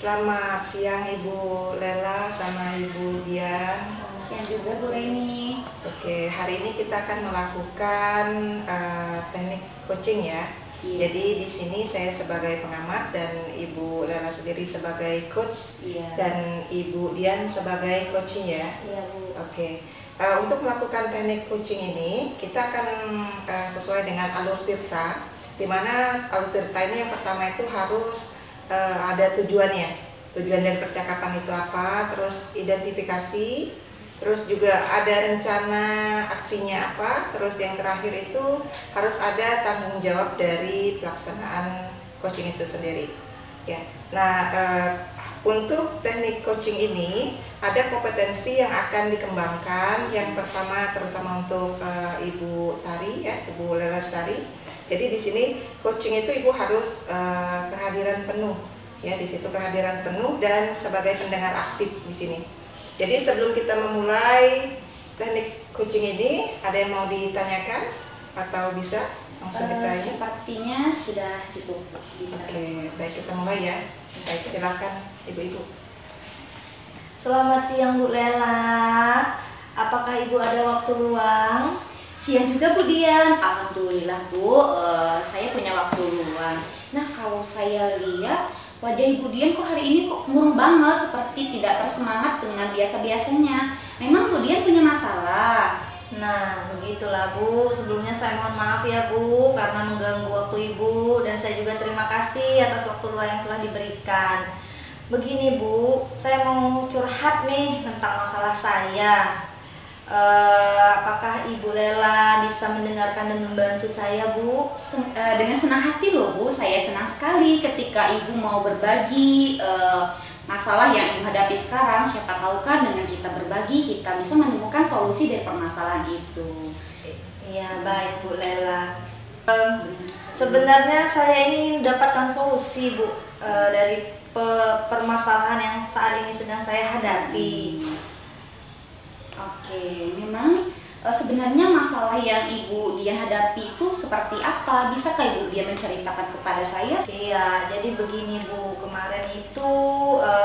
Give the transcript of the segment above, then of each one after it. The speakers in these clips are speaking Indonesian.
Selamat siang Ibu Lela sama Ibu Dian. Siang juga Bu Reni. Oke, hari ini kita akan melakukan teknik coaching ya. Iya. Jadi di sini saya sebagai pengamat dan Ibu Lela sendiri sebagai coach. Iya. Dan Ibu Dian sebagai coaching ya. Iya Bu. Oke. Untuk melakukan teknik coaching ini kita akan sesuai dengan alur tirta, di mana alur tirta ini yang pertama itu harus ada tujuannya. Tujuan dari percakapan itu apa, terus identifikasi, terus juga ada rencana aksinya apa, terus yang terakhir itu harus ada tanggung jawab dari pelaksanaan coaching itu sendiri. Ya. Nah, untuk teknik coaching ini ada kompetensi yang akan dikembangkan. Yang pertama terutama untuk Ibu Tari ya, Ibu Lela Tari. Jadi di sini coaching itu Ibu harus kehadiran penuh ya, di situ kehadiran penuh dan sebagai pendengar aktif di sini. Jadi sebelum kita memulai teknik coaching ini, ada yang mau ditanyakan atau bisa langsung ditanya? Sepertinya sudah cukup bisa. Oke, baik kita mulai ya. Baik, silakan Ibu-ibu. Selamat siang Bu Lela. Apakah Ibu ada waktu luang? Siang juga Bu Dian. Alhamdulillah Bu, saya punya waktu luang. Nah, kalau saya lihat wajah Ibu Dian kok hari ini kok murung banget, seperti tidak bersemangat dengan biasa-biasanya. Memang Bu Dian punya masalah? Nah, begitulah Bu. Sebelumnya saya mohon maaf ya Bu karena mengganggu waktu Ibu, dan saya juga terima kasih atas waktu luang yang telah diberikan. Begini Bu, saya mau curhat nih tentang masalah saya. Apakah Ibu Lela bisa mendengarkan dan membantu saya Bu? Dengan senang hati loh Bu, saya senang sekali ketika Ibu mau berbagi masalah yang Ibu hadapi sekarang. Siapa tahu kan dengan kita berbagi, kita bisa menemukan solusi dari permasalahan itu. Iya, baik Bu Lela. Sebenarnya saya ini mendapatkan solusi Bu dari permasalahan yang saat ini sedang saya hadapi. Oke, memang sebenarnya masalah yang Ibu Dian hadapi itu seperti apa? Bisakah Ibu Dian menceritakan kepada saya? Iya, jadi begini Bu, kemarin itu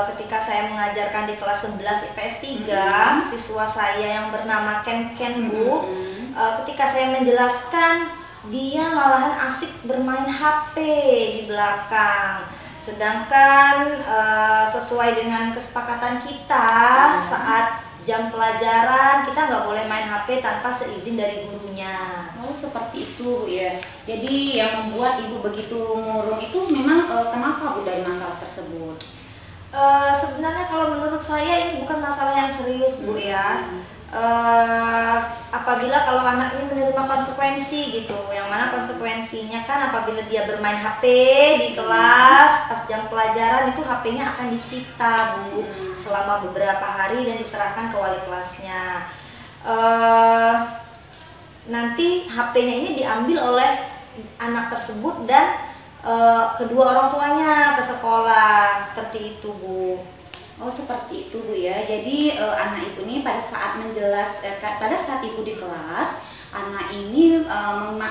ketika saya mengajarkan di kelas 11 IPS 3, siswa saya yang bernama Ken Bu, ketika saya menjelaskan, dia malahan asik bermain HP di belakang. Sedangkan sesuai dengan kesepakatan kita saat jam pelajaran kita nggak boleh main HP tanpa seizin dari gurunya. Oh, seperti itu ya. Jadi yang membuat Ibu begitu murung itu memang kenapa Bu dari masalah tersebut? Sebenarnya kalau menurut saya ini bukan masalah yang serius Bu ya. Apabila kalau anak ini menerima konsekuensi gitu, yang mana konsekuensinya kan apabila dia bermain HP di kelas pas jam pelajaran itu HP-nya akan disita Bu selama beberapa hari dan diserahkan ke wali kelasnya. Nanti HP-nya ini diambil oleh anak tersebut dan kedua orang tuanya ke sekolah, seperti itu Bu. Oh, seperti itu Bu ya. Jadi anak Ibu ini pada saat pada saat Ibu di kelas, anak ini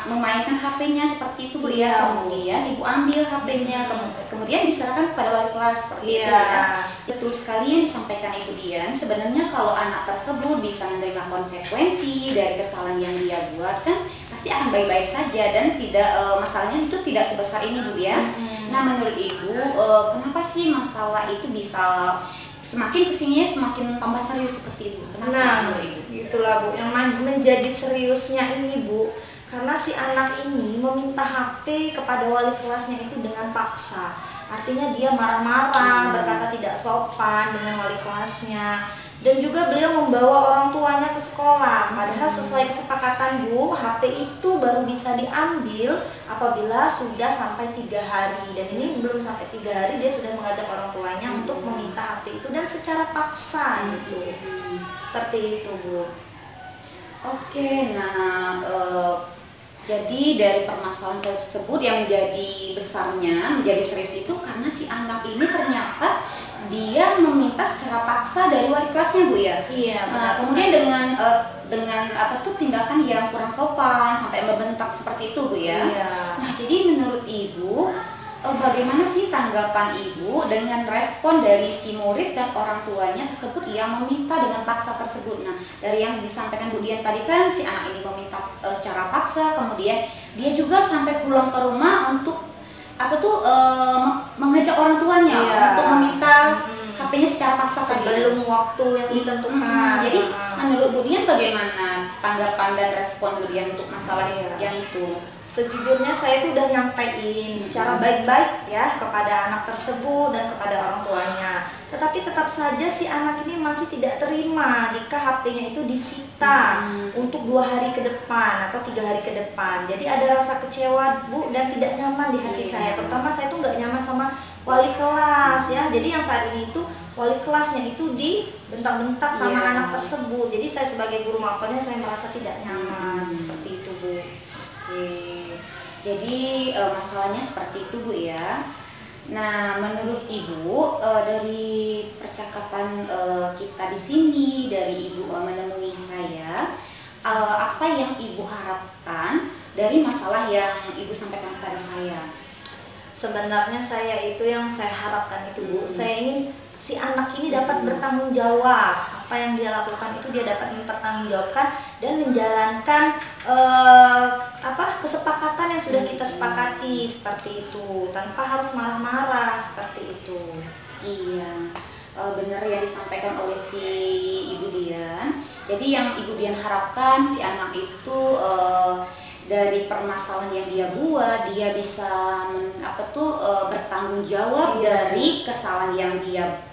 memainkan HP-nya seperti itu Bu ya. Kemudian Ibu ambil HP-nya, kemudian diserahkan kepada wali kelas seperti itu ya. Betul sekali yang disampaikan Ibu Dian. Sebenarnya kalau anak tersebut bisa menerima konsekuensi dari kesalahan yang dia buat, kan pasti akan baik-baik saja dan tidak masalahnya itu tidak sebesar ini Bu ya. Nah, menurut Ibu kenapa sih masalah itu bisa semakin kesininya semakin tambah serius seperti itu? Kenapa menurut Ibu? Itulah Bu, yang menjadi seriusnya ini Bu, karena si anak ini meminta HP kepada wali kelasnya itu dengan paksa. Artinya dia marah-marah, berkata tidak sopan dengan wali kelasnya. Dan juga beliau membawa orang tuanya ke sekolah. Padahal sesuai kesepakatan Bu, HP itu baru bisa diambil apabila sudah sampai 3 hari. Dan ini belum sampai 3 hari dia sudah mengajak orang tuanya untuk meminta HP itu dan secara paksa gitu. Seperti itu Bu. Oke, nah jadi dari permasalahan tersebut yang menjadi besarnya, menjadi serius itu karena si anak ini ternyata dia meminta secara paksa dari wali kelasnya Bu ya. Iya. Kemudian dengan apa tuh tindakan yang kurang sopan sampai membentak seperti itu Bu ya. Iya. Nah, jadi menurut Ibu bagaimana sih tanggapan ibu dengan respon dari si murid dan orang tuanya tersebut yang meminta dengan paksa tersebut? Nah, dari yang disampaikan Bu Dian tadi kan si anak ini meminta secara paksa, kemudian dia juga sampai pulang ke rumah untuk mengajak orang tuanya untuk meminta HP-nya secara paksa sebelum waktu yang ditentukan. Jadi menurut Bu Dian bagaimana tanggapan dan respon Bu Dian untuk masalah yang itu? Sejujurnya saya itu udah nyampein secara baik-baik ya kepada anak tersebut dan kepada orang tuanya. Tetapi tetap saja si anak ini masih tidak terima jika HP-nya itu disita untuk 2 hari ke depan atau 3 hari ke depan. Jadi ada rasa kecewa Bu dan tidak nyaman di hati saya. Terutama saya tuh nggak nyaman sama wali kelas ya. Jadi yang saat ini itu wali kelasnya itu dibentak-bentak sama anak tersebut. Jadi saya sebagai guru mapelnya saya merasa tidak nyaman seperti itu Bu. Jadi masalahnya seperti itu Bu ya. Nah, menurut Ibu dari percakapan kita di sini, dari Ibu menemui saya, apa yang Ibu harapkan dari masalah yang Ibu sampaikan kepada saya? Sebenarnya saya itu yang saya harapkan itu Bu, saya ingin si anak ini dapat bertanggung jawab. Apa yang dia lakukan itu dia dapat mempertanggungjawabkan dan menjalankan kesepakatan yang sudah kita sepakati seperti itu, tanpa harus marah-marah seperti itu. Iya, benar yang disampaikan oleh si Ibu Dian. Jadi yang Ibu Dian harapkan si anak itu dari permasalahan yang dia buat, dia bisa bertanggung jawab dari kesalahan yang dia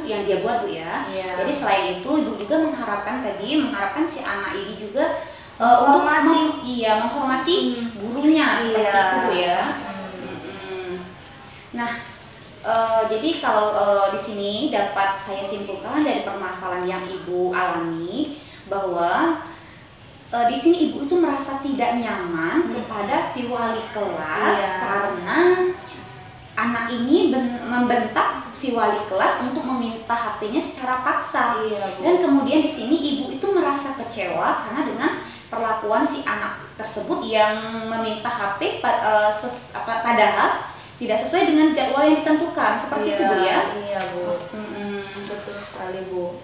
yang dia buat Bu ya. Jadi selain itu Ibu juga mengharapkan si anak ini juga untuk menghormati gurunya seperti itu Bu ya. Nah, jadi kalau di sini dapat saya simpulkan dari permasalahan yang Ibu alami bahwa di sini Ibu itu merasa tidak nyaman kepada si wali kelas karena anak ini membentak si wali kelas untuk meminta HP-nya secara paksa. Dan kemudian di sini Ibu itu merasa kecewa karena dengan perlakuan si anak tersebut yang meminta HP padahal tidak sesuai dengan jadwal yang ditentukan. Seperti itu Bu ya. Iya Bu. Betul sekali Bu.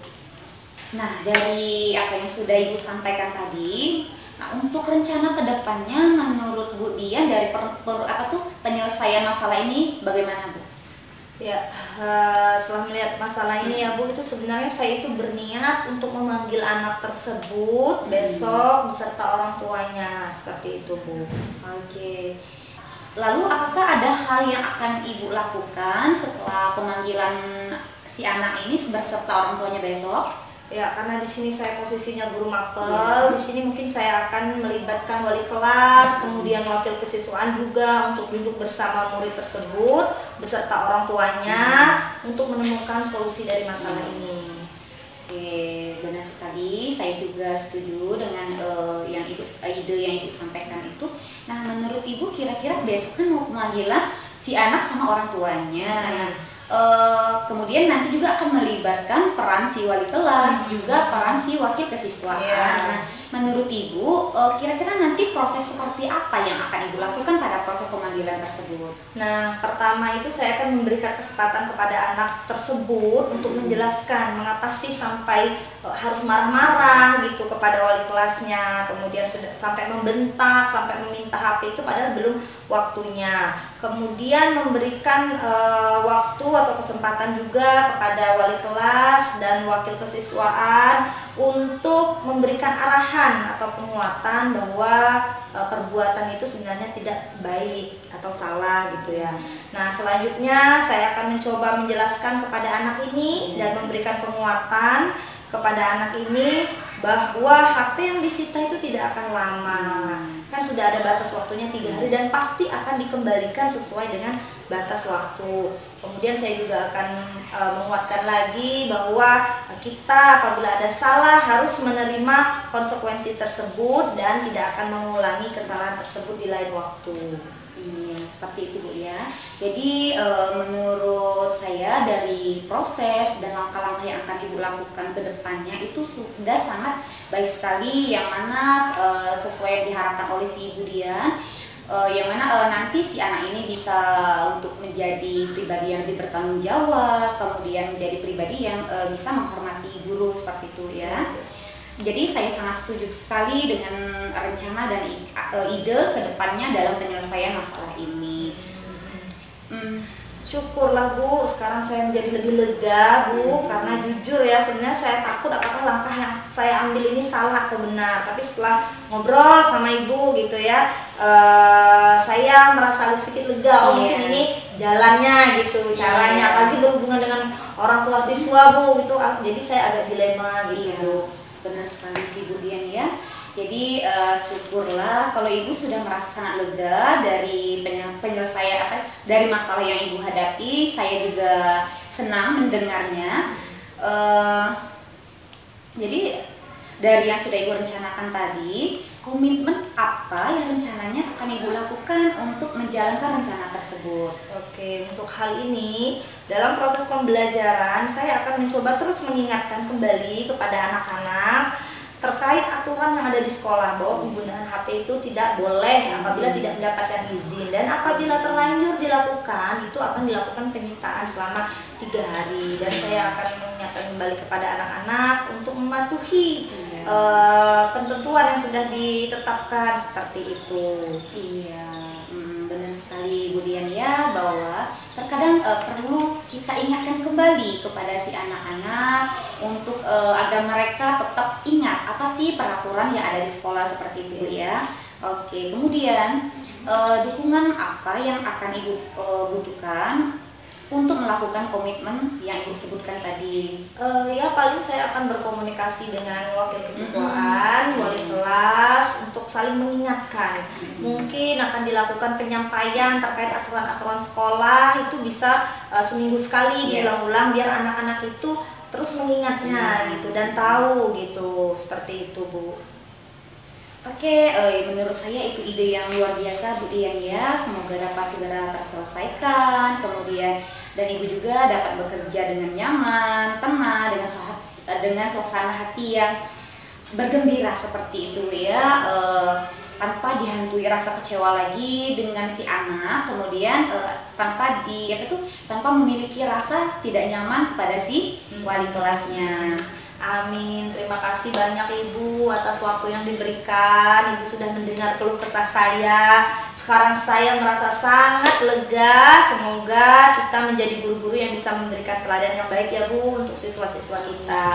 Nah, dari apa yang sudah Ibu sampaikan tadi, nah untuk rencana kedepannya menurut Bu Dian dari penyelesaian masalah ini bagaimana Bu? Ya, setelah melihat masalah ini ya Bu, itu sebenarnya saya itu berniat untuk memanggil anak tersebut besok beserta orang tuanya, seperti itu Bu. Oke. Lalu apakah ada hal yang akan Ibu lakukan setelah pemanggilan si anak ini beserta orang tuanya besok? Ya, karena di sini saya posisinya guru mapel, di sini mungkin saya akan melibatkan wali kelas, kemudian wakil kesiswaan juga untuk duduk bersama murid tersebut beserta orang tuanya untuk menemukan solusi dari masalah ini. Oke, benar sekali. Saya juga setuju dengan ide yang Ibu sampaikan itu. Nah, menurut Ibu kira-kira besok kan mau pemanggilan si anak sama orang tuanya. Kemudian nanti juga akan melibatkan peran si wali kelas, juga peran si wakil kesiswaan. Nah, menurut Ibu, kira-kira nanti proses seperti apa yang akan Ibu lakukan pada proses pemanggilan tersebut? Nah, pertama itu saya akan memberikan kesempatan kepada anak tersebut untuk menjelaskan mengapa sih sampai harus marah-marah gitu kepada wali kelasnya, kemudian sampai membentak, sampai meminta HP itu padahal belum waktunya. Kemudian memberikan waktu atau kesempatan juga kepada wali kelas dan wakil kesiswaan untuk memberikan arahan atau penguatan bahwa perbuatan itu sebenarnya tidak baik atau salah gitu ya. Nah, selanjutnya saya akan mencoba menjelaskan kepada anak ini dan memberikan penguatan kepada anak ini bahwa HP yang disita itu tidak akan lama. Kan sudah ada batas waktunya 3 hari dan pasti akan dikembalikan sesuai dengan batas waktu. Kemudian saya juga akan menguatkan lagi bahwa kita apabila ada salah harus menerima konsekuensi tersebut dan tidak akan mengulangi kesalahan tersebut di lain waktu. Iya, seperti itu Bu ya. Jadi menurut saya dari proses dan langkah-langkah yang akan Ibu lakukan ke depannya itu sudah sangat baik sekali, yang mana sesuai yang diharapkan oleh si Ibu Dian. yang mana nanti si anak ini bisa untuk menjadi pribadi yang lebih bertanggung jawab, kemudian menjadi pribadi yang bisa menghormati guru seperti itu ya. Jadi saya sangat setuju sekali dengan rencana dan ide kedepannya dalam penyelesaian masalah ini. Syukurlah Bu, sekarang saya menjadi lebih lega Bu, karena jujur ya sebenarnya saya takut apakah langkah yang saya ambil ini salah atau benar. Tapi setelah ngobrol sama Ibu gitu ya, saya merasa agak sedikit lega. Oh mungkin ini jalannya gitu, caranya. Apalagi berhubungan dengan orang tua siswa Bu gitu, jadi saya agak dilema gitu Bu. Benar sekali sih Bu Dian ya. Jadi syukurlah kalau Ibu sudah merasa sangat lega dari penyelesaian dari masalah yang Ibu hadapi. Saya juga senang mendengarnya. Jadi dari yang sudah Ibu rencanakan tadi, komitmen apa yang rencananya akan Ibu lakukan untuk menjalankan rencana tersebut? Oke, untuk hal ini dalam proses pembelajaran saya akan mencoba terus mengingatkan kembali kepada anak-anak terkait aturan yang ada di sekolah bahwa penggunaan HP itu tidak boleh apabila tidak mendapatkan izin, dan apabila terlanjur dilakukan itu akan dilakukan penyitaan selama 3 hari, dan saya akan mengingatkan kembali kepada anak-anak untuk mematuhi ketentuan yang sudah ditetapkan seperti itu. Iya, benar sekali Bu Dian ya, bahwa terkadang perlu kita ingatkan kembali kepada si anak-anak untuk agar mereka tetap ingat apa sih peraturan yang ada di sekolah seperti itu Bu ya. Oke, kemudian dukungan apa yang akan Ibu butuhkan untuk melakukan komitmen yang Ibu sebutkan tadi? Ya paling saya akan berkomunikasi dengan wakil kesiswaan, wali kelas untuk saling mengingatkan. Mungkin akan dilakukan penyampaian terkait aturan-aturan sekolah, itu bisa seminggu sekali diulang-ulang biar anak-anak itu terus mengingatnya gitu dan tahu gitu, seperti itu Bu. Oke, menurut saya itu ide yang luar biasa Bu Dian ya. Semoga dapat segera terselesaikan. Kemudian dan Ibu juga dapat bekerja dengan nyaman, tenang, dengan suasana hati yang bergembira seperti itu ya. Tanpa dihantui rasa kecewa lagi dengan si anak. Kemudian tanpa memiliki rasa tidak nyaman kepada si wali kelasnya. Amin. Terima kasih banyak Ibu atas waktu yang diberikan. Ibu sudah mendengar keluh kesah saya. Sekarang saya merasa sangat lega. Semoga kita menjadi guru-guru yang bisa memberikan teladan yang baik ya Bu untuk siswa-siswa kita.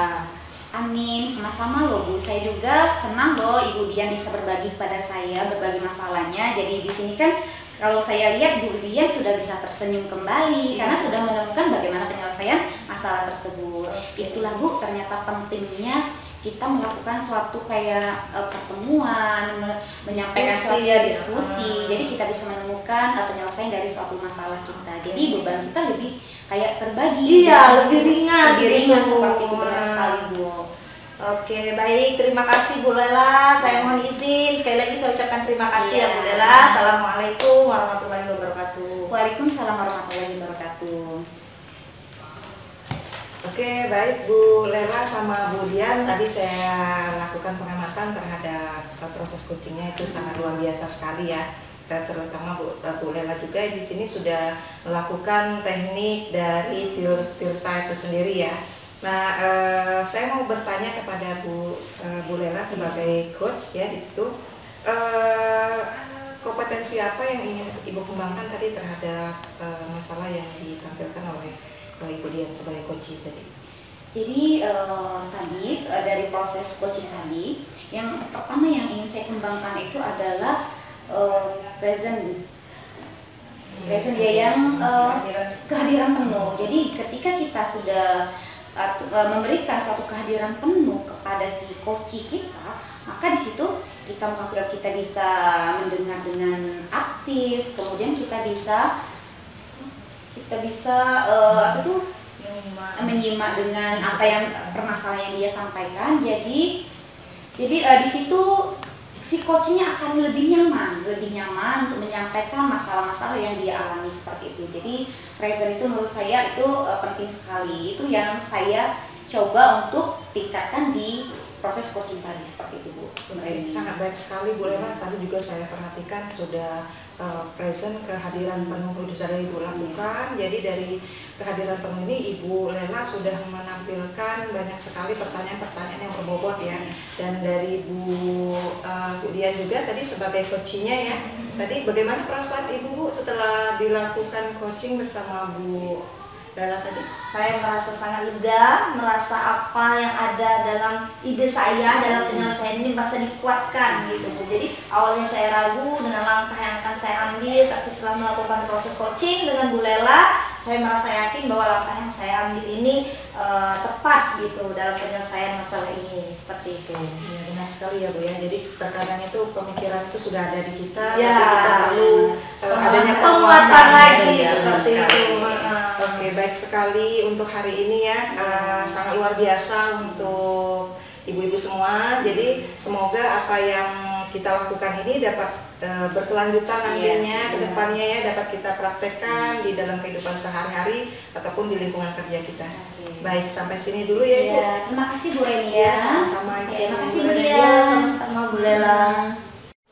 Amin, sama-sama loh Bu. Saya juga senang loh Ibu Dian bisa berbagi kepada saya berbagi masalahnya. Jadi di sini kan kalau saya lihat Bu Dian sudah bisa tersenyum kembali karena sudah menemukan bagaimana penyelesaian masalah tersebut. Itulah Bu, ternyata pentingnya kita melakukan suatu kayak pertemuan, menyampaikan suatu diskusi. Jadi kita bisa menemukan penyelesaian dari suatu masalah kita. Jadi beban kita lebih kayak terbagi. Iya, lebih ringan. Lebih ringan seperti itu, benar sekali Bu. Oke, baik. Terima kasih Bu Lela. Saya mohon izin. Sekali lagi saya ucapkan terima kasih ya Bu Lela. Assalamualaikum warahmatullahi wabarakatuh. Waalaikumsalam warahmatullahi wabarakatuh. Oke, baik Bu Lela sama Bu Dian, tadi saya lakukan pengamatan terhadap proses coachingnya itu sangat luar biasa sekali ya. Terutama Bu Lela juga di sini sudah melakukan teknik dari Tirta itu sendiri ya. Nah, saya mau bertanya kepada Bu Lela sebagai coach ya di situ, kompetensi apa yang ingin Ibu kembangkan tadi terhadap masalah yang ditampilkan oleh Ibu Dian sebagai coach tadi? Jadi tadi dari proses coaching tadi, yang pertama yang ingin saya kembangkan itu adalah present ya, yang kehadiran penuh. Jadi ketika kita sudah memberikan suatu kehadiran penuh kepada si coach kita, maka di situ kita bisa mendengar dengan aktif, kemudian kita bisa menyimak dengan apa yang permasalahan yang dia sampaikan. Jadi di situ si coachnya akan lebih nyaman untuk menyampaikan masalah-masalah yang dia alami seperti itu. Jadi present itu menurut saya itu penting sekali. Itu yang saya coba untuk tingkatkan di proses coaching tadi seperti itu Bu. Sangat baik sekali Bu Lela. Tadi juga saya perhatikan sudah present kehadiran penuh itu sudah Ibu lakukan. Jadi dari kehadiran penuh ini Ibu Lela sudah menampilkan banyak sekali pertanyaan-pertanyaan yang berbobot ya. Dan dari Bu Dian juga tadi sebagai coachingnya ya. Tadi bagaimana perasaan Ibu Bu setelah dilakukan coaching bersama Bu Lela tadi? Saya merasa sangat lega, merasa apa yang ada dalam ide saya dalam penyelesaian ini merasa dikuatkan gitu Bu. Jadi awalnya saya ragu dengan langkah yang akan saya ambil, tapi setelah melakukan proses coaching dengan Bu Lela, saya merasa yakin bahwa langkah yang saya ambil ini tepat gitu dalam penyelesaian masalah ini, seperti itu. Ya, benar sekali ya Bu ya. Jadi terkadang itu pemikiran itu sudah ada di kita, ya, tapi kita perlu adanya penguatan lagi ya, seperti itu. Oke, baik sekali untuk hari ini ya, sangat luar biasa untuk ibu-ibu semua. Jadi semoga apa yang kita lakukan ini dapat berkelanjutan nantinya ke depannya ya, dapat kita praktekkan di dalam kehidupan sehari-hari ataupun di lingkungan kerja kita. Baik, sampai sini dulu ya Ibu. Terima kasih Bu Reni Ya, ya. sama-sama Ibu. Terima kasih Bu Ya, Dian. sama-sama Bu Lela.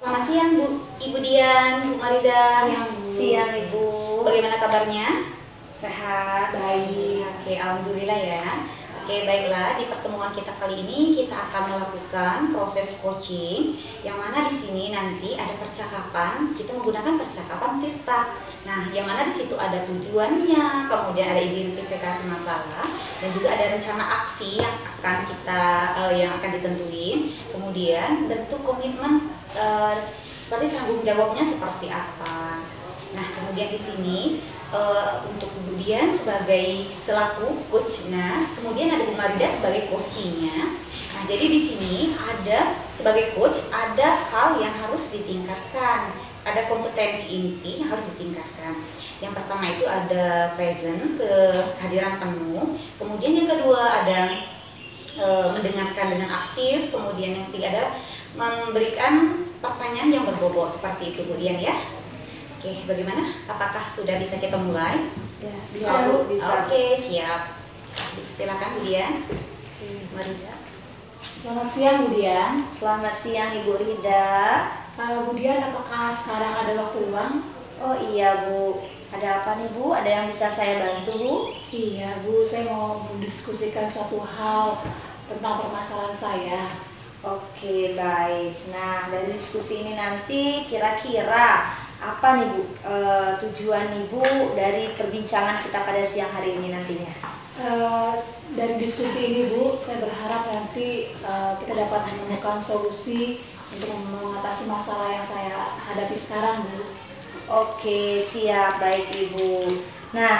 Selamat siang Bu Ibu Dian, Bu Marida. Siang Ibu. Bagaimana kabarnya? Sehat. Baik. Oke, alhamdulillah ya. Oke, baiklah, di pertemuan kita kali ini kita akan melakukan proses coaching yang mana di sini nanti ada percakapan, kita menggunakan percakapan Tirta. Nah, yang mana di situ ada tujuannya, kemudian ada identifikasi masalah dan juga ada rencana aksi yang akan ditentuin, kemudian bentuk komitmen seperti tanggung jawabnya seperti apa. Nah, kemudian di sini untuk Bu Dian sebagai selaku coachnya, kemudian ada Bu Marida sebagai coachingnya. Nah, jadi di sini ada sebagai coach ada hal yang harus ditingkatkan, ada kompetensi inti yang harus ditingkatkan. Yang pertama itu ada present, kehadiran penuh. Kemudian yang kedua ada mendengarkan dengan aktif. Kemudian yang ketiga ada memberikan pertanyaan yang berbobot seperti itu Bu Dian ya. Oke, bagaimana? Apakah sudah bisa kita mulai? Ya, bisa Bu, bisa. Oke, siap. Silakan Bu Dian. Marida. Selamat siang Bu Dian. Selamat siang Ibu Rida. Bu Dian, apakah sekarang ada waktu luang? Oh iya Bu, ada apa nih Bu? Ada yang bisa saya bantu Bu? Iya Bu, saya mau mendiskusikan satu hal tentang permasalahan saya. Oke, baik. Nah, dari diskusi ini nanti kira-kira apa nih Bu tujuan Ibu dari perbincangan kita pada siang hari ini nantinya? Dari diskusi ini Bu, saya berharap nanti kita dapat menemukan solusi untuk mengatasi masalah yang saya hadapi sekarang Bu. Oke, siap, baik Ibu. Nah,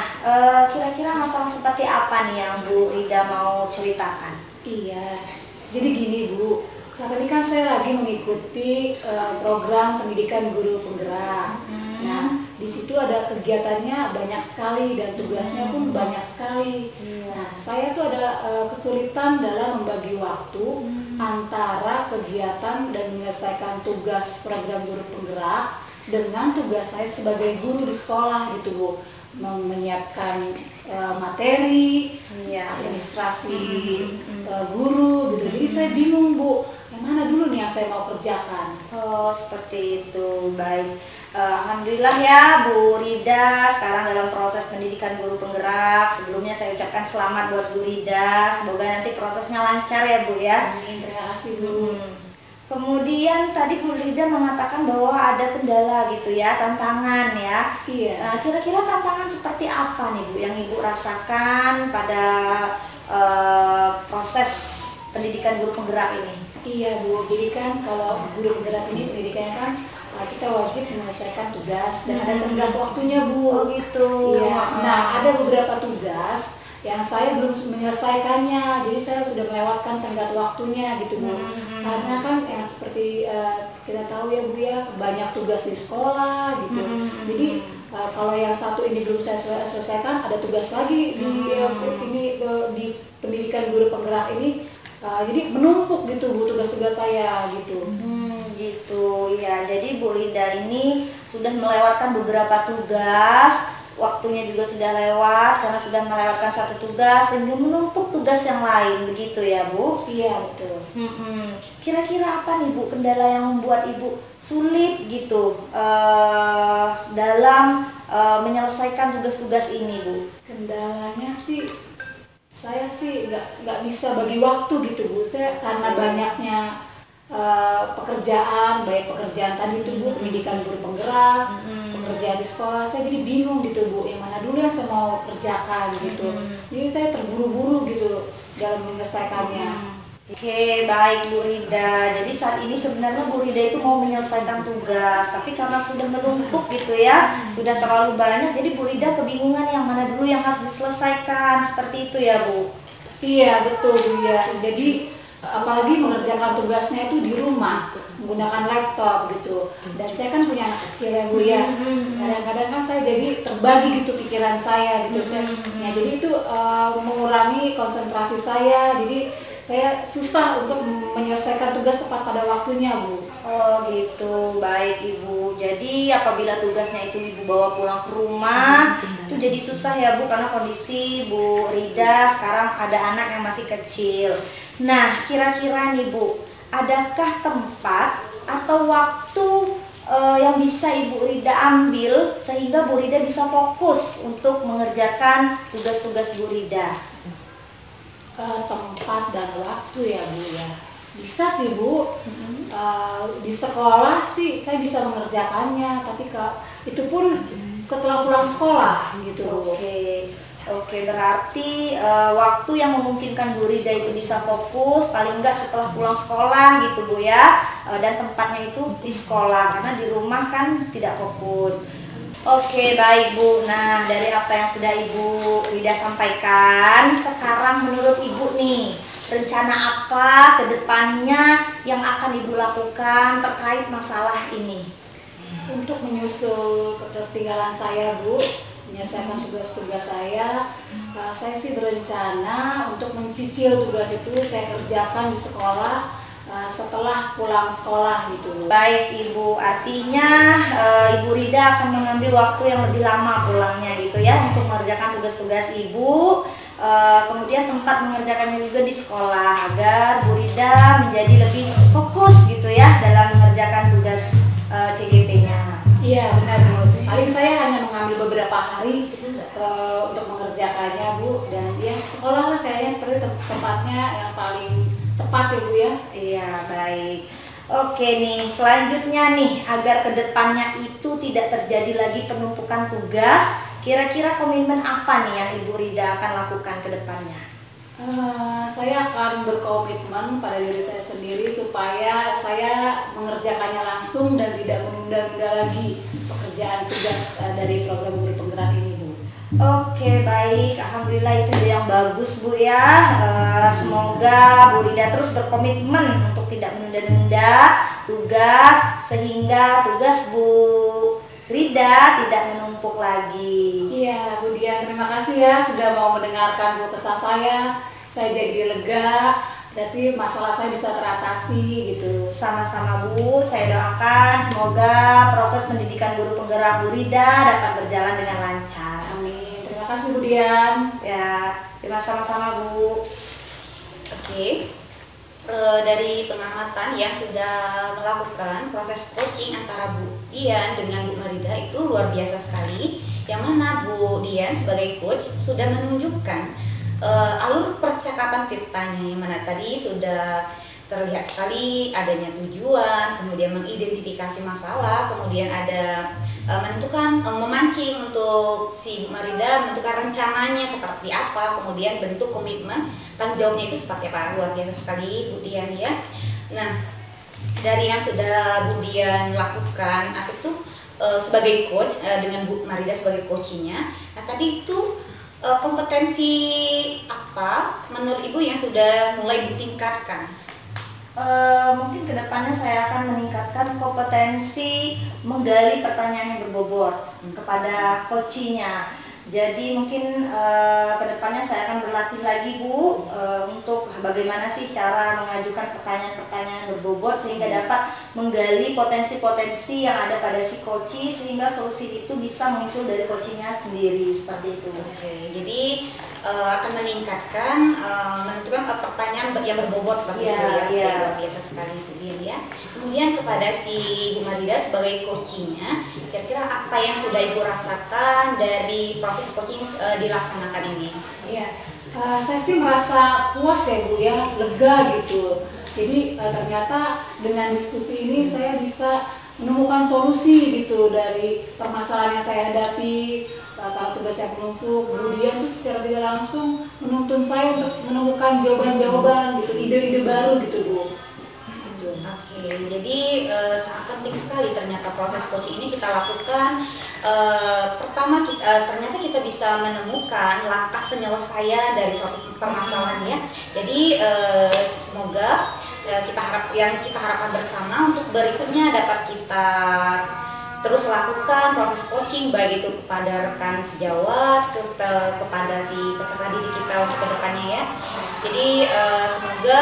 kira-kira masalah seperti apa nih yang Bu Rida mau ceritakan? Iya, jadi gini Bu, saat ini kan saya lagi mengikuti program pendidikan guru penggerak. Nah, di situ ada kegiatannya banyak sekali dan tugasnya pun banyak sekali. Nah, saya tuh ada kesulitan dalam membagi waktu antara kegiatan dan menyelesaikan tugas program guru penggerak dengan tugas saya sebagai guru di sekolah gitu Bu, menyiapkan materi, administrasi guru gitu. Jadi saya bingung Bu, yang mana dulu nih yang saya mau kerjakan? Oh, seperti itu. Baik. Alhamdulillah ya Bu Rida sekarang dalam proses pendidikan guru penggerak. Sebelumnya saya ucapkan selamat buat Bu Rida. Semoga nanti prosesnya lancar ya Bu ya. Amin, terima kasih Bu. Kemudian tadi Bu Rida mengatakan bahwa ada kendala gitu ya, tantangan ya. Iya. Nah, kira-kira tantangan seperti apa nih Bu yang Ibu rasakan pada proses pendidikan guru penggerak ini? Iya Bu, jadi kan kalau guru penggerak ini pendidikannya kan kita wajib menyelesaikan tugas dan ada tenggat waktunya Bu. Oh gitu. Iya. Nah, ada beberapa tugas yang saya belum menyelesaikannya, jadi saya sudah melewatkan tenggat waktunya gitu Bu. Karena kan yang seperti kita tahu ya Bu ya, banyak tugas di sekolah gitu. Jadi kalau yang satu ini belum saya selesaikan, ada tugas lagi di pendidikan guru penggerak ini. Jadi menumpuk gitu Bu tugas-tugas saya gitu. Gitu ya. Jadi Bu Rida ini sudah melewatkan beberapa tugas waktunya juga sudah lewat karena sudah melewatkan satu tugas sehingga menumpuk tugas yang lain, begitu ya Bu? Iya betul. Kira-kira apa nih Bu kendala yang membuat Ibu sulit gitu dalam menyelesaikan tugas-tugas ini Bu? Kendalanya sih saya sih nggak bisa bagi waktu gitu Bu. Saya karena banyaknya pekerjaan, baik pekerjaan tadi itu Bu, pendidikan guru penggerak, pekerjaan di sekolah, saya jadi bingung gitu Bu, yang mana dulu yang saya mau kerjakan gitu. Jadi saya terburu-buru gitu dalam menyelesaikannya. Oke, baik Bu Rida. Jadi saat ini sebenarnya Bu Rida itu mau menyelesaikan tugas, tapi karena sudah menumpuk gitu ya, sudah terlalu banyak, jadi Bu Rida kebingungan yang mana dulu yang harus diselesaikan, seperti itu ya Bu? Iya betul Bu ya. Jadi apalagi mengerjakan tugasnya itu di rumah menggunakan laptop gitu, dan saya kan punya anak kecil ya Bu ya. Kadang-kadang kan saya jadi terbagi gitu pikiran saya gitu. Ya, jadi itu mengurangi konsentrasi saya, jadi saya susah untuk menyelesaikan tugas tepat pada waktunya Bu. Oh gitu, baik Ibu. Jadi apabila tugasnya itu Ibu bawa pulang ke rumah, itu jadi susah ya Bu, karena kondisi Bu Rida sekarang ada anak yang masih kecil. Nah, kira-kira nih Bu, adakah tempat atau waktu yang bisa Ibu Rida ambil sehingga Bu Rida bisa fokus untuk mengerjakan tugas-tugas Bu Rida? Tempat dan waktu ya Bu ya. Bisa sih Bu. Di sekolah sih saya bisa mengerjakannya, tapi itu pun setelah pulang sekolah gitu. Oke, berarti waktu yang memungkinkan Bu Rida itu bisa fokus paling enggak setelah pulang sekolah gitu Bu ya, dan tempatnya itu di sekolah karena di rumah kan tidak fokus. Oke, baik Bu. Nah, dari apa yang sudah Ibu Rida sampaikan, sekarang menurut Ibu nih, rencana apa ke depannya yang akan Ibu lakukan terkait masalah ini? Untuk menyusul ketertinggalan saya Bu, menyelesaikan tugas-tugas saya sih berencana untuk mencicil tugas itu saya kerjakan di sekolah setelah pulang sekolah gitu. Baik Ibu, artinya Ibu Rida akan mengambil waktu yang lebih lama pulangnya gitu ya untuk mengerjakan tugas-tugas Ibu. Kemudian tempat mengerjakannya juga di sekolah agar Bu Rida menjadi lebih fokus gitu ya dalam mengerjakan tugas CGP-nya. Iya benar Bu, paling saya hanya mengambil beberapa hari untuk mengerjakannya Bu, dan ya sekolah lah kayaknya seperti tempatnya yang paling tepat ya Bu ya. Iya, baik. Oke nih, selanjutnya nih, agar kedepannya itu tidak terjadi lagi penumpukan tugas, kira-kira komitmen apa nih yang Ibu Rida akan lakukan ke depannya? Saya akan berkomitmen pada diri saya sendiri supaya saya mengerjakannya langsung dan tidak menunda-nunda lagi pekerjaan tugas dari program guru penggerak ini Bu. Oke, baik. Alhamdulillah itu yang bagus Bu ya. Semoga Bu Rida terus berkomitmen untuk tidak menunda-nunda tugas sehingga tugas Bu Rida tidak menumpuk lagi. Iya Bu Dian, terima kasih ya sudah mau mendengarkan Bu kesah saya. Saya jadi lega, berarti masalah saya bisa teratasi gitu. Sama-sama Bu, saya doakan semoga proses pendidikan guru penggerak Bu Rida dapat berjalan dengan lancar. Amin. Terima kasih Bu Dian. Ya, terima sama-sama Bu. Oke. Dari pengamatan yang sudah melakukan proses coaching antara Bu Dian dengan Bu Marida itu luar biasa sekali, yang mana Bu Dian sebagai coach sudah menunjukkan alur percakapan Tirtanya, yang mana tadi sudah terlihat sekali adanya tujuan, kemudian mengidentifikasi masalah, kemudian ada menentukan, memancing untuk si Bu Marida menentukan rencananya seperti apa, kemudian bentuk komitmen tanggung jawabnya itu seperti apa. Luar biasa sekali Bu Dian ya. Nah, dari yang sudah Bu Dian lakukan apa itu sebagai coach dengan Bu Marida sebagai coachingnya, nah tadi itu kompetensi apa menurut Ibu yang sudah mulai ditingkatkan? Mungkin kedepannya saya akan meningkatkan kompetensi menggali pertanyaan yang berbobot kepada coachingnya. Jadi mungkin kedepannya saya akan berlatih lagi Bu untuk bagaimana sih cara mengajukan pertanyaan-pertanyaan berbobot sehingga dapat menggali potensi-potensi yang ada pada si coachee sehingga solusi itu bisa muncul dari coachingnya sendiri seperti itu. Oke, jadi akan meningkatkan menentukan pertanyaan yang berbobot seperti itu ya. Luar biasa sekali itu dia ya. Kemudian kepada si Bu Marida sebagai coachingnya, kira-kira apa yang sudah Ibu rasakan dari proses coaching dilaksanakan ini? Iya, saya sih merasa puas ya Bu ya, lega gitu. Jadi ternyata dengan diskusi ini saya bisa menemukan solusi gitu dari permasalahan yang saya hadapi. Kalau tugas yang menumpuk, kemudian tuh secara tidak langsung menuntun saya untuk menemukan jawaban-jawaban gitu, ide-ide baru gitu Bu. Oke, jadi sangat penting sekali ternyata proses coaching ini kita lakukan. Pertama ternyata kita bisa menemukan langkah penyelesaian dari suatu permasalahan ya. Jadi semoga kita harapkan bersama untuk berikutnya dapat kita terus lakukan proses coaching baik itu kepada rekan sejawat, kepada si peserta didik kita untuk kedepannya ya. Jadi semoga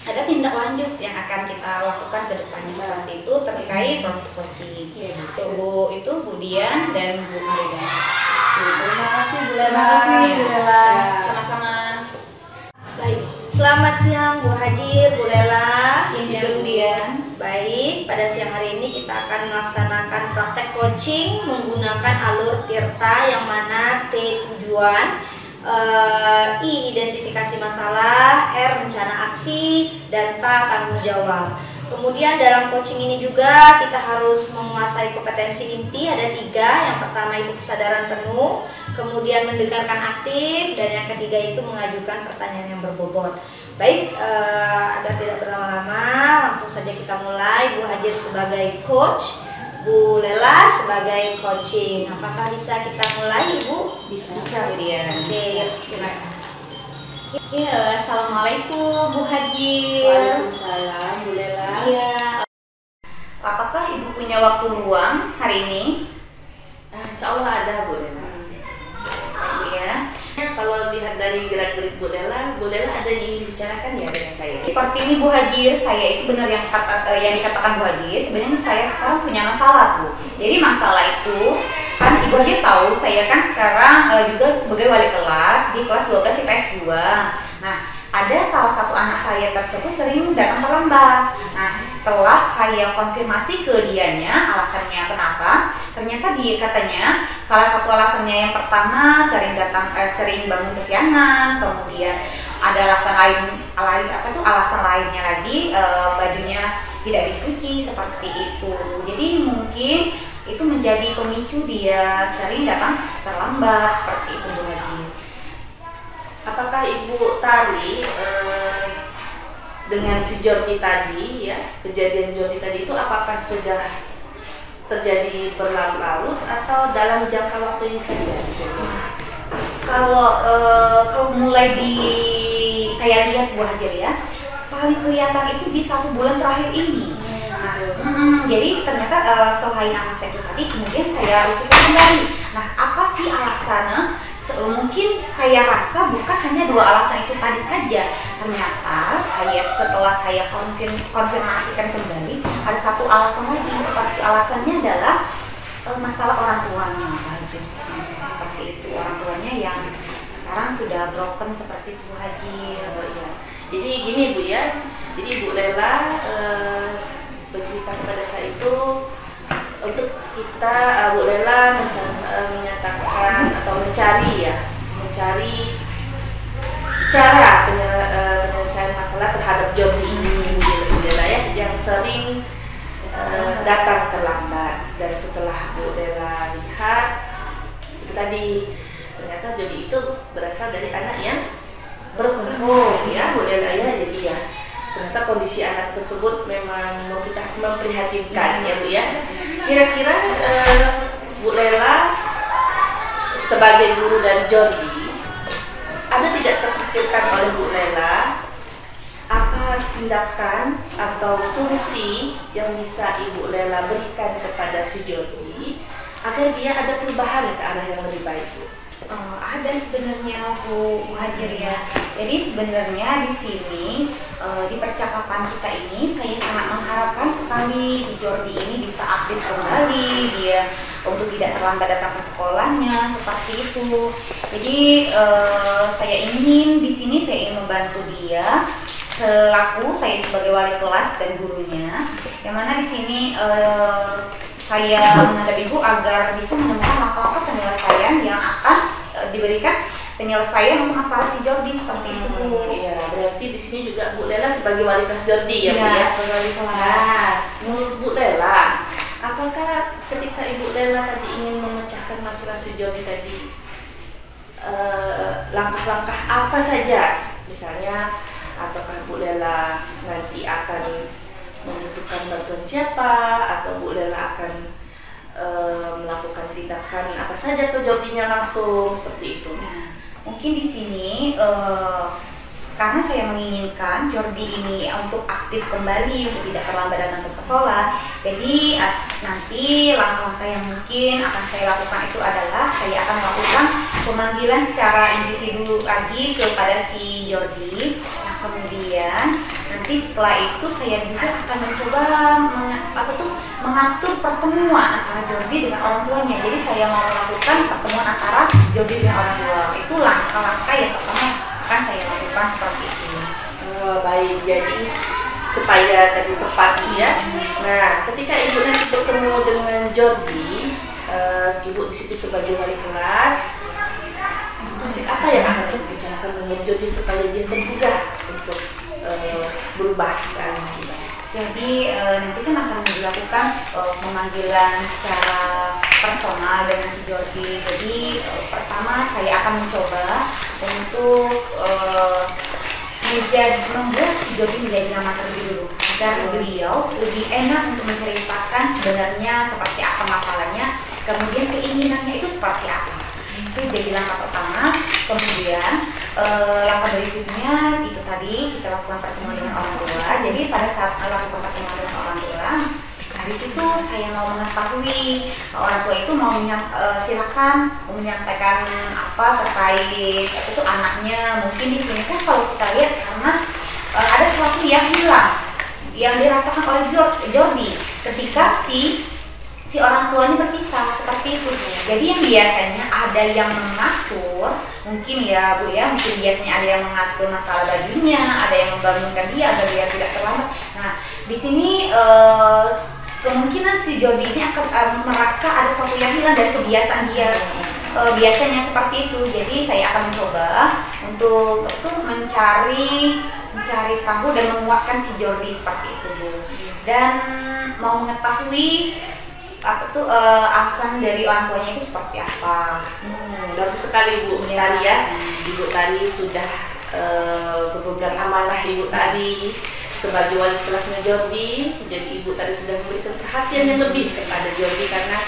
ada tindak lanjut yang akan kita lakukan ke depannya seperti itu terkait proses coaching. Itu Bu Dian dan Bu Marida. Terima kasih Bu Lela. Terima kasih Bu Lela. Sama-sama. Baik, selamat siang Bu Haji, Bu Lela. Siang Bu Dian. Baik, pada siang hari ini kita akan melaksanakan praktek coaching menggunakan alur Tirta yang mana T tujuan, I identifikasi masalah, R rencana aksi, dan T tanggung jawab. Kemudian dalam coaching ini juga kita harus menguasai kompetensi inti, ada 3. Yang pertama itu kesadaran penuh, kemudian mendengarkan aktif, dan yang ketiga itu mengajukan pertanyaan yang berbobot. Baik, agar tidak berlama-lama, langsung saja kita mulai. Bu Hajir sebagai coach, Bu Lela sebagai coaching. Apakah bisa kita mulai, Ibu? Bisa Bu Dian. Oke, silakan. Oke, assalamualaikum Bu Haji. Waalaikumsalam, Bu Lela. Iya. Apakah Ibu punya waktu luang hari ini? Insya Allah ada Bu Lela. Bu ya. Kalau lihat dari gerak-gerik Bu Lela ada yang ingin dibicarakan ya dengan saya. Seperti ini Bu Haji, saya itu benar yang dikatakan Bu Haji. Sebenarnya saya sekarang punya masalah Bu. Jadi masalah itu kan Ibu Haji tahu saya kan sekarang juga sebagai wali kelas di kelas 12 IPS 2. Nah, ada salah satu anak saya tersebut sering datang terlambat. Nah, setelah saya konfirmasi ke dianya alasannya kenapa, ternyata dia katanya salah satu alasannya yang pertama sering bangun kesiangan, kemudian ada alasan lainnya lagi bajunya tidak dicuci seperti itu. Jadi mungkin itu menjadi pemicu dia sering datang terlambat seperti itu Bu Haji. Apakah Ibu Tari dengan si Jordi tadi ya, kejadian Jordi tadi itu apakah sudah terjadi berlarut-larut atau dalam jangka waktu ini saja? Kalau mulai saya lihat Bu Hajar ya, paling kelihatan itu di 1 bulan terakhir ini. Nah, jadi ternyata selain alasan itu tadi, kemudian saya usulkan kembali. Nah, apa sih alasannya? Mungkin saya rasa bukan hanya 2 alasan itu tadi saja. Ternyata setelah saya konfirmasikan kembali, ada 1 alasan lagi. Seperti alasannya adalah masalah orang tuanya, Bu Haji. Seperti itu, orang tuanya yang sekarang sudah broken seperti itu Bu Haji. Ya. Jadi gini Bu ya, jadi Bu Lela bercerita kepada saya itu untuk kita Bu Lela menyatakan atau mencari cara penyelesaian masalah terhadap Jordi ini Bu Lela ya, yang sering datang terlambat. Dan setelah Bu Lela lihat itu tadi ternyata Jordi itu berasal dari anak yang broken home ya Bu Lela ya. Jadi ya ternyata kondisi anak tersebut memang memprihatinkan ya Bu ya. Kira-kira Bu Lela sebagai guru dan Jordi, ada tidak terpikirkan oleh Bu Lela apa tindakan atau solusi yang bisa Ibu Lela berikan kepada si Jordi agar dia ada perubahan ke arah yang lebih baik, Bu? Ada sebenarnya Bu Hajar ya. Jadi sebenarnya di sini di percakapan kita ini saya sangat mengharapkan sekali si Jordi ini bisa aktif kembali, dia untuk tidak terlambat datang ke sekolahnya seperti itu. Jadi saya ingin di sini saya ingin membantu dia selaku saya sebagai wali kelas dan gurunya, yang mana di sini saya menghadap Ibu agar bisa menemukan langkah-langkah penyelesaian yang akan diberikan penyelesaian untuk masalah si Jordi seperti itu, Bu. Iya, berarti di sini juga Bu Lela sebagai wali kelas Jordi ya, Bu ya. Sebagai wali kelas. Nah, menurut Bu Lela, apakah ketika Ibu Lela tadi ingin memecahkan masalah si Jordi tadi, langkah-langkah apa saja? Misalnya, apakah Bu Lela nanti akan membutuhkan bantuan siapa, atau Bu Lela akan melakukan tindakan apa saja ke Jordinya langsung seperti itu? Nah, mungkin di sini karena saya menginginkan Jordi ini untuk aktif kembali, untuk tidak terlambat datang ke sekolah. Jadi nanti langkah-langkah yang mungkin akan saya lakukan itu adalah saya akan melakukan pemanggilan secara individu lagi kepada si Jordi. Nah, kemudian nanti setelah itu saya juga akan mencoba mengatur pertemuan antara Jordi dengan orang tuanya. Jadi saya mau melakukan pertemuan antara Jordi dengan orang tua. Itu langkah-langkah yang pertama akan saya lakukan seperti itu. Oh, baik, jadi supaya tadi tepat ya. Nah, ketika Ibu nanti bertemu dengan Jordi, Ibu di situ sebagai wali kelas, topik apa yang akan Ibu bicarakan dengan Jordi supaya dia tergugah untuk berubah kan? Jadi nanti kan akan dilakukan pemanggilan secara personal dengan si Jordi. Jadi pertama saya akan mencoba untuk membuat si Jordi menjadi nama terlebih dulu, agar beliau lebih enak untuk menceritakan sebenarnya seperti apa masalahnya, kemudian keinginannya itu seperti apa. Itu jadi langkah pertama. Kemudian langkah berikutnya itu tadi kita lakukan pertemuan dengan orang tua. Jadi pada saat lakukan pertemuan dengan orang tua, nah di situ saya mau mengetahui orang tua itu mau silakan menyampaikan apa terkait itu anaknya. Mungkin di sini pun kalau kita lihat karena ada sesuatu yang hilang yang dirasakan oleh Jordi ketika si orang tuanya berpisah seperti itu. Jadi yang biasanya ada yang mengatur, mungkin ya Bu ya, mungkin biasanya ada yang mengatur masalah bajunya, ada yang membangunkan dia agar dia tidak terlambat. Nah, di sini kemungkinan si Jordi ini akan merasa ada sesuatu yang hilang dari kebiasaan dia. Biasanya seperti itu. Jadi saya akan mencoba untuk mencari tahu dan menguatkan si Jordi seperti itu, Bu. Dan mau mengetahui alasan dari orang tuanya itu seperti apa. Bagus sekali Bu Tari ya. Ibu Tari sudah berpegang amanah Ibu Tari sebagai wali kelasnya Jordi. Jadi Ibu Tari sudah memberikan perhatian yang lebih kepada Jordi karena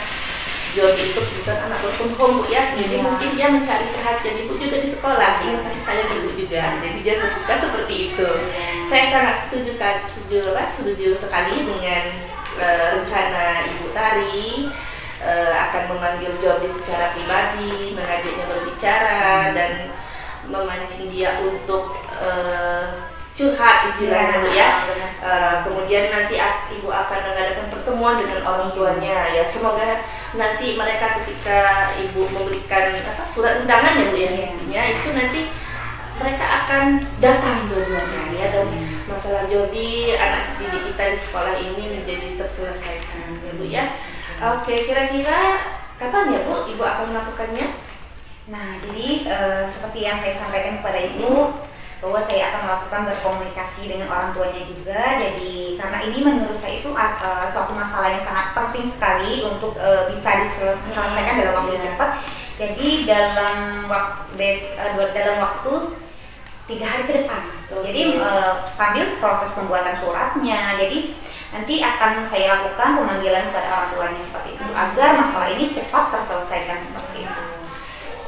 Jordi itu bukan anak berpenghong Bu ya. Jadi mungkin dia mencari perhatian Ibu juga di sekolah, ingin kasih sayang Ibu juga. Jadi dia terbuka seperti itu. Saya sangat setuju sekali dengan rencana Ibu Tari akan memanggil Jordi secara pribadi, mengajaknya berbicara dan memancing dia untuk curhat istilahnya Bu ya. Kemudian nanti Ibu akan mengadakan pertemuan dengan orang tuanya ya. Semoga nanti mereka ketika Ibu memberikan surat undangan ya Bu ya, intinya itu nanti mereka akan datang dua-duanya ya, dan masalah Jordi anak didik kita di sekolah ini menjadi terselesaikan ya Bu ya. Oke, kira-kira kapan ya Bu Ibu akan melakukannya? Nah, jadi seperti yang saya sampaikan kepada Ibu bahwa saya akan melakukan berkomunikasi dengan orang tuanya juga. Jadi karena ini menurut saya itu suatu masalah yang sangat penting sekali untuk bisa diselesaikan dalam waktu cepat. Jadi dalam waktu 3 hari ke depan. Jadi sambil proses pembuatan suratnya. Jadi nanti akan saya lakukan pemanggilan kepada orang tuanya seperti itu agar masalah ini cepat terselesaikan seperti itu.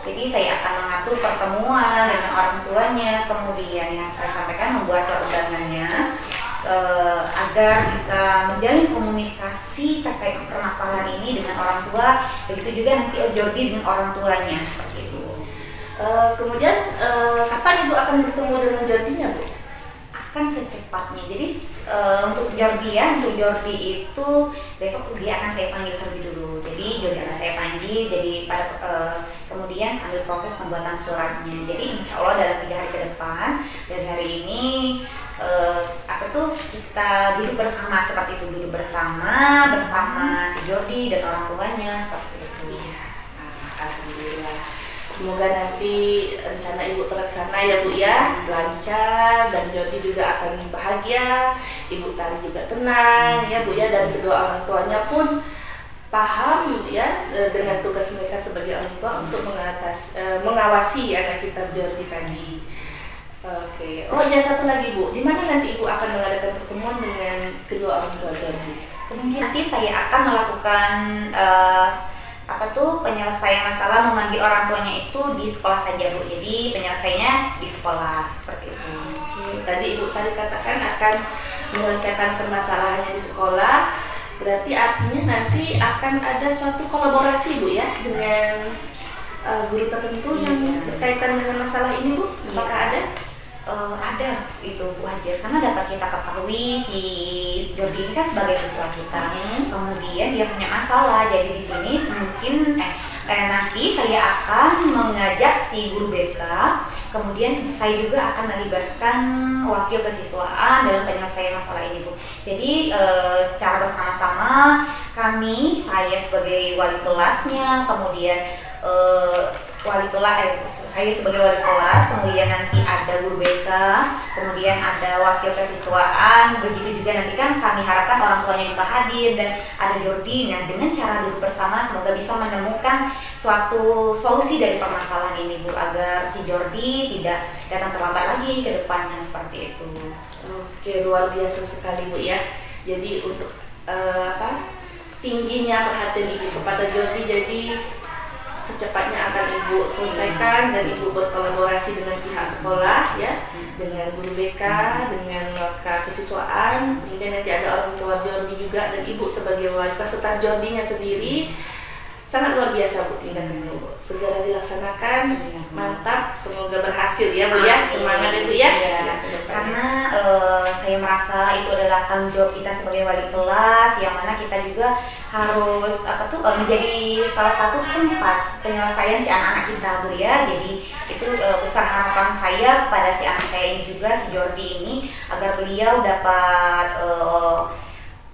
Jadi saya akan mengatur pertemuan dengan orang tuanya, kemudian yang saya sampaikan membuat surat undangannya. agar bisa menjalin komunikasi terkait permasalahan ini dengan orang tua, begitu juga nanti Jordi dengan orang tuanya seperti itu. Kemudian kapan Ibu akan bertemu dengan Jordinya, Bu? Akan secepatnya. Jadi untuk Jordi ya, untuk Jordi itu besok dia akan saya panggil terlebih dulu. Jadi Jordi akan saya panggil. Jadi pada kemudian sambil proses pembuatan suratnya. Jadi insya Allah dalam 3 hari ke depan dari hari ini kita duduk bersama seperti itu, duduk bersama si Jordi dan orang tuanya seperti itu. Iya, alhamdulillah. Semoga nanti rencana Ibu terlaksana ya Bu ya, lancar, dan Jordi juga akan bahagia, Ibu Tari juga tenang ya Bu ya, dan kedua orang tuanya pun paham ya dengan tugas mereka sebagai orang tua untuk mengawasi anak kita Jordi tadi. Oke. Oh ya, satu lagi Bu, di mana nanti Ibu akan mengadakan pertemuan dengan kedua orang tua Jordi? Kemungkinan nanti saya akan melakukan penyelesaian masalah memanggil orang tuanya itu di sekolah saja Bu. Jadi penyelesaiannya di sekolah seperti itu. Tadi Ibu tadi katakan akan menyelesaikan permasalahannya di sekolah. Berarti artinya nanti akan ada suatu kolaborasi Bu ya dengan guru tertentu yang berkaitan dengan masalah ini Bu. Apakah ada? Ada itu Bu Hajar, karena dapat kita ketahui si Jordi ini kan sebagai siswa kita, kemudian dia punya masalah. Jadi di sini mungkin nanti saya akan mengajak si guru BK, kemudian saya juga akan melibatkan wakil kesiswaan dalam penyelesaian masalah ini Bu. Jadi secara bersama-sama saya sebagai wali kelasnya, kemudian saya sebagai wali kelas, kemudian nanti ada guru BK, kemudian ada wakil kesiswaan, begitu juga nanti kan kami harapkan orang tuanya bisa hadir dan ada Jordi. Nah, dengan cara duduk bersama semoga bisa menemukan suatu solusi dari permasalahan ini Bu, agar si Jordi tidak datang terlambat lagi ke depannya seperti itu. Oke, luar biasa sekali Bu ya. Jadi untuk tingginya perhatian Ibu kepada Jordi, jadi secepatnya akan Ibu selesaikan dan Ibu berkolaborasi dengan pihak sekolah ya, dengan guru BK, dengan wakil kesiswaan, kemudian nanti ada orang tua Jordi juga, dan Ibu sebagai wali kelas serta Jordinya sendiri. Sangat luar biasa Bu tindakannya Bu, segera dilaksanakan. Mantap, semoga berhasil ya Bu ya, semangat ya Bu ya. Karena saya merasa itu adalah tanggung jawab kita sebagai wali kelas, yang mana kita juga harus menjadi salah satu tempat penyelesaian si anak-anak kita Bu ya. Jadi itu besar harapan saya kepada si anak saya ini juga, si Jordi ini, agar beliau dapat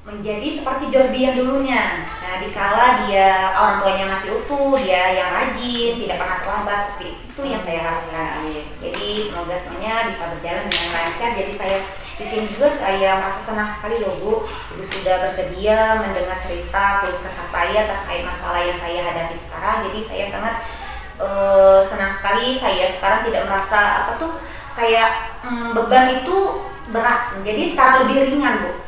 menjadi seperti Jordi yang dulunya. Nah, dikala dia orang tuanya masih utuh, dia yang rajin, tidak pernah terlambat, seperti itu yang saya harapkan. Jadi semoga semuanya bisa berjalan dengan lancar. Jadi saya di sini juga saya merasa senang sekali loh Bu, Ibu sudah bersedia mendengar cerita keluh kesah saya terkait masalah yang saya hadapi sekarang. Jadi saya sangat senang sekali. Saya sekarang tidak merasa beban itu berat. Jadi sekarang lebih ringan Bu.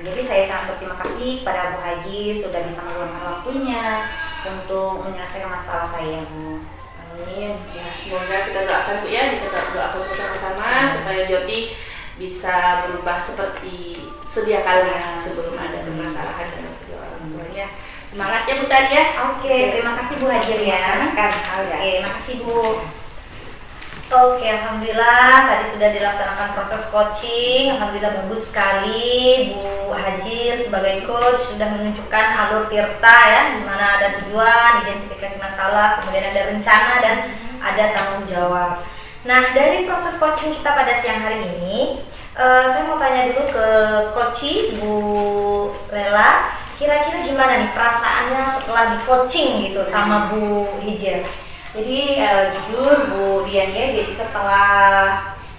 Jadi saya sangat berterima kasih kepada Bu Haji sudah bisa meluangkan waktunya untuk menyelesaikan masalah saya Bu. Amin. Ya, semoga kita doakan Bu ya, kita doakan bersama-sama supaya Jordi bisa berubah seperti sedia kala sebelum ada permasalahan dengan kedua orang tuanya. Semangat ya Bu Tari ya. Oke, terima kasih Bu Haji ya. Oke, makasih Bu. Oke, alhamdulillah tadi sudah dilaksanakan proses coaching. Alhamdulillah bagus sekali. Bu Haji sebagai coach sudah menunjukkan alur tirta ya, di mana ada tujuan, identifikasi masalah, kemudian ada rencana dan ada tanggung jawab. Nah, dari proses coaching kita pada siang hari ini, saya mau tanya dulu ke coach Bu Rela, kira-kira gimana nih perasaannya setelah di coaching gitu sama Bu Hijir? Jadi jujur Bu Dian ya, jadi setelah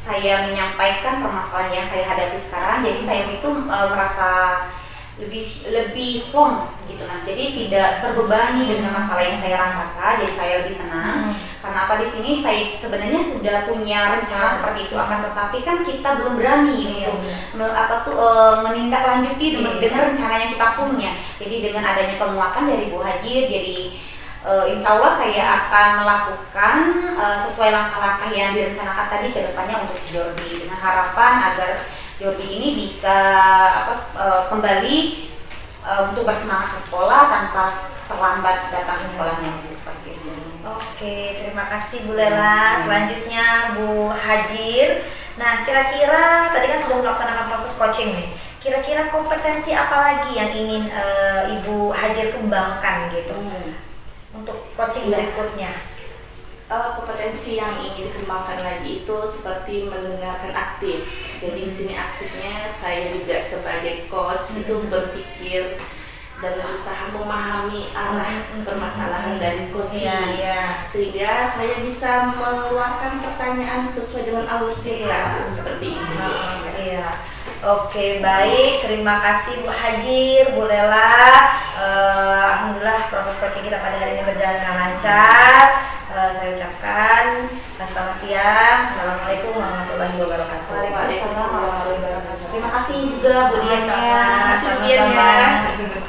saya menyampaikan permasalahan yang saya hadapi sekarang, jadi saya itu merasa lebih plong gitu nah. Jadi tidak terbebani dengan masalah yang saya rasakan, jadi saya lebih senang. Karena di sini saya sebenarnya sudah punya rencana seperti itu, akan tetapi kan kita belum berani untuk menindaklanjuti dengan rencana yang kita punya. Jadi dengan adanya penguatan dari Bu Haji, jadi insya Allah saya akan melakukan sesuai langkah-langkah yang direncanakan tadi ke depannya untuk si Jordi, dengan harapan agar Jordi ini bisa kembali untuk bersemangat ke sekolah tanpa terlambat datang ke sekolahnya, Bu. Seperti itu. Oke, terima kasih Bu Lela. Selanjutnya Bu Hajir. Nah, kira-kira tadi kan sudah melaksanakan proses coaching nih. Kira-kira kompetensi apa lagi yang ingin Ibu Hajir kembangkan gitu untuk coaching berikutnya? Kompetensi yang ingin dikembangkan lagi itu seperti mendengarkan aktif. Jadi di sini aktifnya saya juga sebagai coach itu berpikir dan berusaha memahami arah permasalahan dari coaching, sehingga saya bisa mengeluarkan pertanyaan sesuai dengan alur cerita seperti itu. Oke, baik, terima kasih Bu Hajir, Bu Lela. Alhamdulillah proses coaching kita pada hari ini berjalan dengan lancar. Saya ucapkan selamat siang. Assalamualaikum warahmatullahi wabarakatuh. Waalaikumsalam warahmatullahi wabarakatuh. Terima kasih juga Bu Dian. Sama-sama.